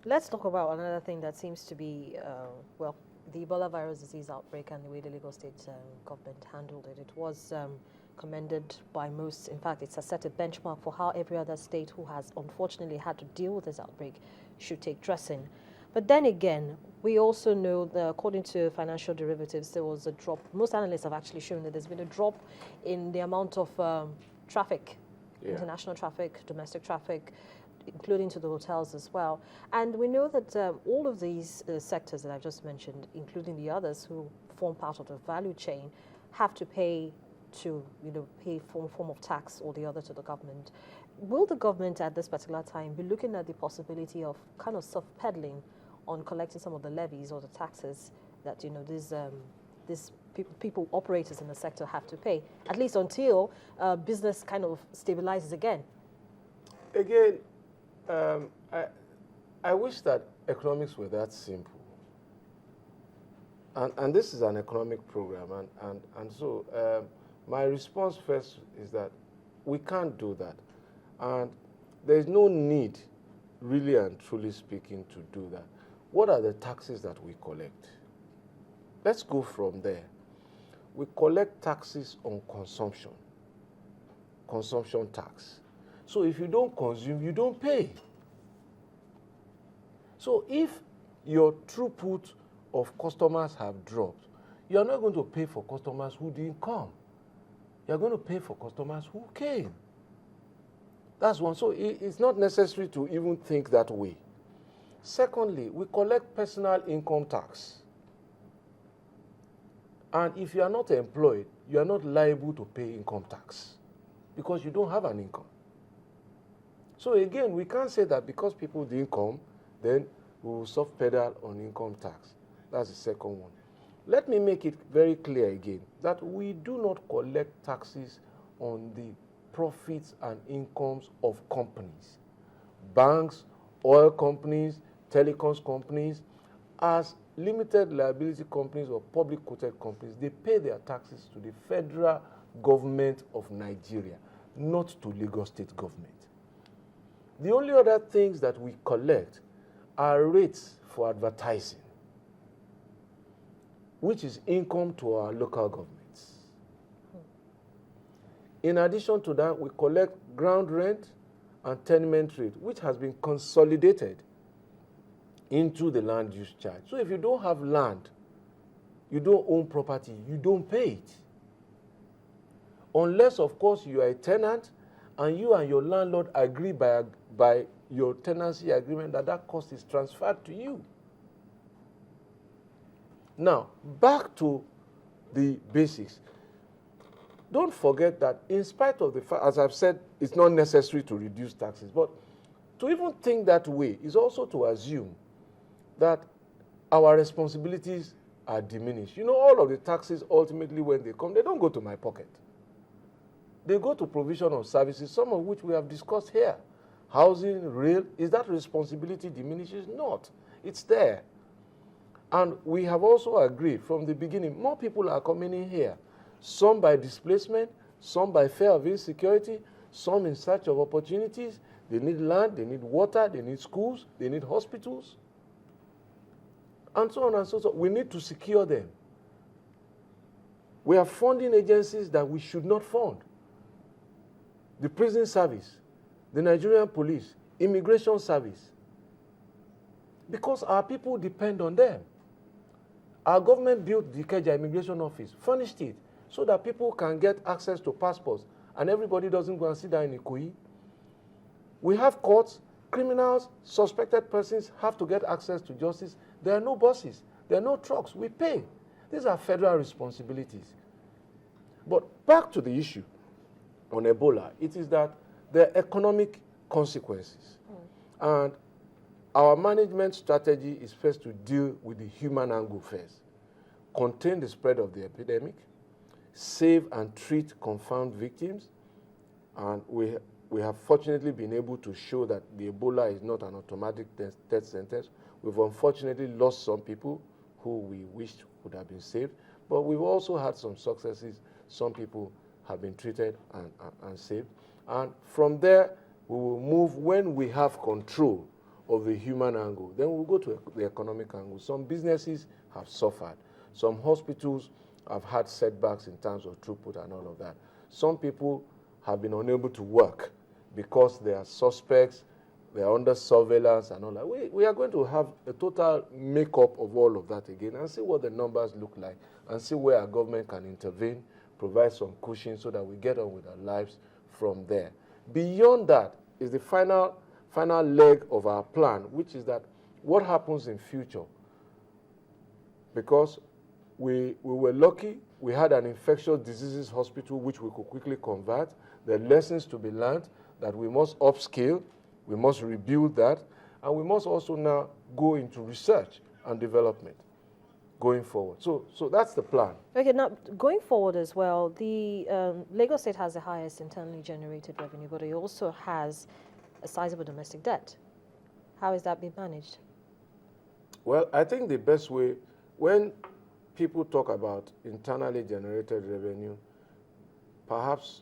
Let's talk about another thing that seems to be, well, the Ebola virus disease outbreak and the way the Lagos State government handled it. It was commended by most. In fact, it's a set a benchmark for how every other state who has unfortunately had to deal with this outbreak should take dressing. But then again, we also know that according to financial derivatives, there was a drop. Most analysts have actually shown that there's been a drop in the amount of traffic, international traffic, domestic traffic, including to the hotels as well. And we know that all of these sectors that I've just mentioned, including the others who form part of the value chain, have to pay pay form of tax or the other to the government. Will the government at this particular time be looking at the possibility of kind of soft peddling on collecting some of the levies or the taxes that these people operators in the sector have to pay, at least until business kind of stabilizes again? Again, I wish that economics were that simple. And this is an economic program, and so my response first is that we can't do that. And there's no need, really and truly speaking, to do that. What are the taxes that we collect? Let's go from there. We collect taxes on consumption tax. So if you don't consume, you don't pay. So if your throughput of customers have dropped, you are not going to pay for customers who didn't come. You are going to pay for customers who came. That's one. So it's not necessary to even think that way. Secondly, we collect personal income tax. And if you are not employed, you are not liable to pay income tax because you don't have an income. So again, we can't say that because people didn't come, then we will soft pedal on income tax. That's the second one. Let me make it very clear again that we do not collect taxes on the profits and incomes of companies. Banks, oil companies, telecoms companies, as limited liability companies or public quoted companies, they pay their taxes to the federal government of Nigeria, not to Lagos State government. The only other things that we collect are rates for advertising, which is income to our local governments. In addition to that, we collect ground rent and tenement rate, which has been consolidated into the land use charge. So if you don't have land, you don't own property, you don't pay it. Unless, of course, you are a tenant and you and your landlord agree by your tenancy agreement that cost is transferred to you. Now, back to the basics. Don't forget that in spite of the fact, as I've said, it's not necessary to reduce taxes, but to even think that way is also to assume that our responsibilities are diminished. You know, all of the taxes ultimately when they come, they don't go to my pocket. They go to provision of services, some of which we have discussed here. Housing, rail, is that responsibility diminishes? Not. It's there. And we have also agreed from the beginning, more people are coming in here. Some by displacement, some by fear of insecurity, some in search of opportunities. They need land, they need water, they need schools, they need hospitals, and so on and so forth. We need to secure them. We are funding agencies that we should not fund. The prison service, the Nigerian police, immigration service, because our people depend on them. Our government built the Ikeja Immigration Office, furnished it, so that people can get access to passports and everybody doesn't go and sit down in Ikoyi. We have courts, criminals, suspected persons have to get access to justice. There are no buses, there are no trucks, we pay. These are federal responsibilities. But back to the issue on Ebola, it is that there are economic consequences. And our management strategy is first to deal with the human angle first. Contain the spread of the epidemic, save and treat confirmed victims, and we have fortunately been able to show that the Ebola is not an automatic death sentence. We've unfortunately lost some people who we wished would have been saved, but we've also had some successes. Some people have been treated and saved. And from there, we will move when we have control of the human angle. Then we'll go to the economic angle. Some businesses have suffered. Some hospitals have had setbacks in terms of throughput and all of that. Some people have been unable to work because they are suspects, they are under surveillance and all that. We are going to have a total makeup of all of that again and see what the numbers look like and see where our government can intervene, provide some cushion so that we get on with our lives from there. Beyond that is the final leg of our plan, which is that what happens in future. Because we were lucky, we had an infectious diseases hospital which we could quickly convert. There are lessons to be learned that we must upscale, we must rebuild that, and we must also now go into research and development going forward. So that's the plan. Okay, now going forward as well, the Lagos State has the highest internally generated revenue, but it also has a sizable domestic debt. How is that being managed? Well, I think the best way, when people talk about internally generated revenue, perhaps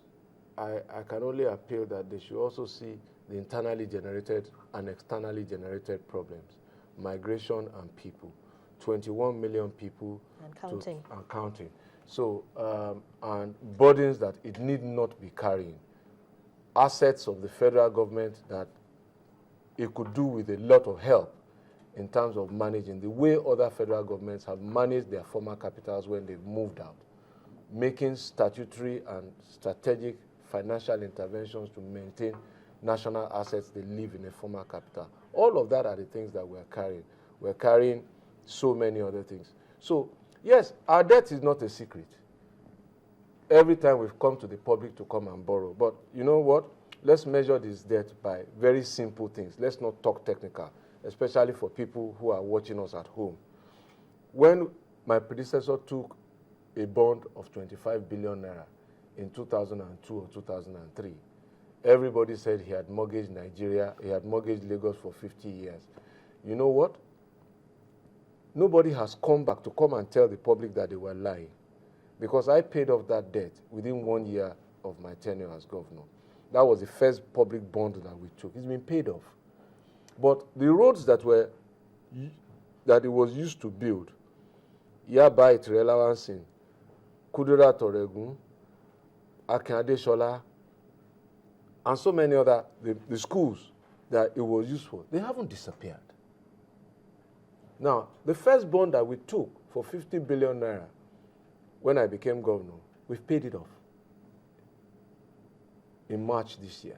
I can only appeal that they should also see the internally generated and externally generated problems, migration and people. 21 million people and counting. And counting. So, and burdens that it need not be carrying. Assets of the federal government that it could do with a lot of help in terms of managing the way other federal governments have managed their former capitals when they've moved out, making statutory and strategic financial interventions to maintain national assets they leave in a former capital. All of that are the things that we're carrying. We're carrying so many other things. So, yes, our debt is not a secret. Every time we've come to the public to come and borrow. But you know what? Let's measure this debt by very simple things. Let's not talk technical, especially for people who are watching us at home. When my predecessor took a bond of 25 billion naira in 2002 or 2003, everybody said he had mortgaged Nigeria, he had mortgaged Lagos for 50 years. You know what? Nobody has come back to come and tell the public that they were lying, because I paid off that debt within 1 year of my tenure as governor. That was the first public bond that we took. It's been paid off. But the roads that it was used to build, Yaba Itirelawansin, Kudura Toregun, Fashola, and so many other, the schools that it was used for, they haven't disappeared. Now, the first bond that we took for 50 billion naira when I became governor, we've paid it off in March this year.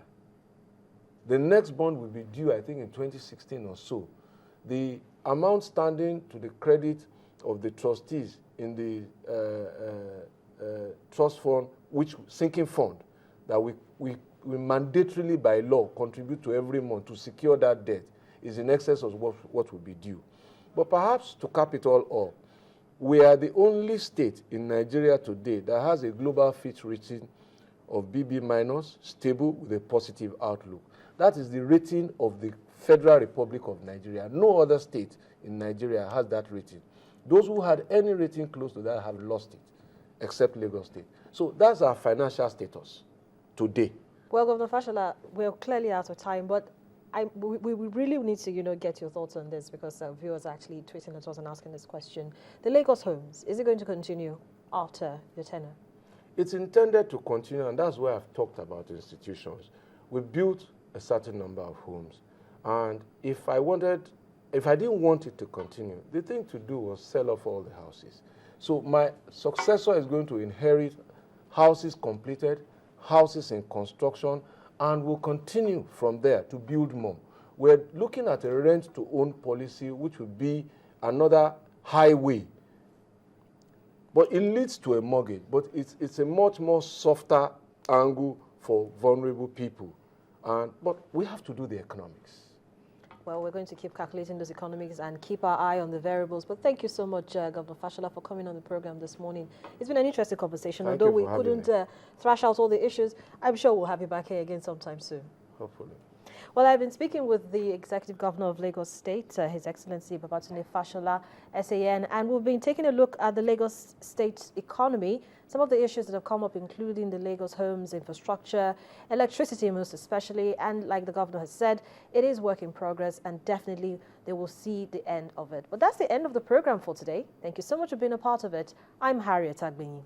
The next bond will be due, I think, in 2016 or so. The amount standing to the credit of the trustees in the trust fund, which sinking fund, that we mandatorily by law contribute to every month to secure that debt, is in excess of what will be due. But perhaps to cap it all off, we are the only state in Nigeria today that has a global Fitch rating of BB-, stable with a positive outlook. That is the rating of the Federal Republic of Nigeria. No other state in Nigeria has that rating. Those who had any rating close to that have lost it, except Lagos State. So that's our financial status today. Well, Governor Fashola, we're clearly out of time, but we really need to, get your thoughts on this, because viewers are actually tweeting at us and asking this question. The Lagos homes, is it going to continue after your tenure? It's intended to continue, and that's why I've talked about institutions. We built a certain number of homes, and if I didn't want it to continue, the thing to do was sell off all the houses. So my successor is going to inherit houses completed, houses in construction, and will continue from there to build more. We're looking at a rent-to-own policy, which will be another highway. But it leads to a mortgage, but it's a much more softer angle for vulnerable people. But we have to do the economics. Well, we're going to keep calculating those economics and keep our eye on the variables. But thank you so much, Governor Fashola, for coming on the program this morning. It's been an interesting conversation. Although we couldn't thrash out all the issues, I'm sure we'll have you back here again sometime soon. Hopefully. Well, Well, I've been speaking with the Executive Governor of Lagos State, His Excellency Babatunde Fashola, SAN, and we've been taking a look at the Lagos State economy, some of the issues that have come up, including the Lagos homes infrastructure, electricity most especially, and like the governor has said, it is work in progress and definitely they will see the end of it. But that's the end of the program for today. Thank you so much for being a part of it. I'm Harriet Agbeni.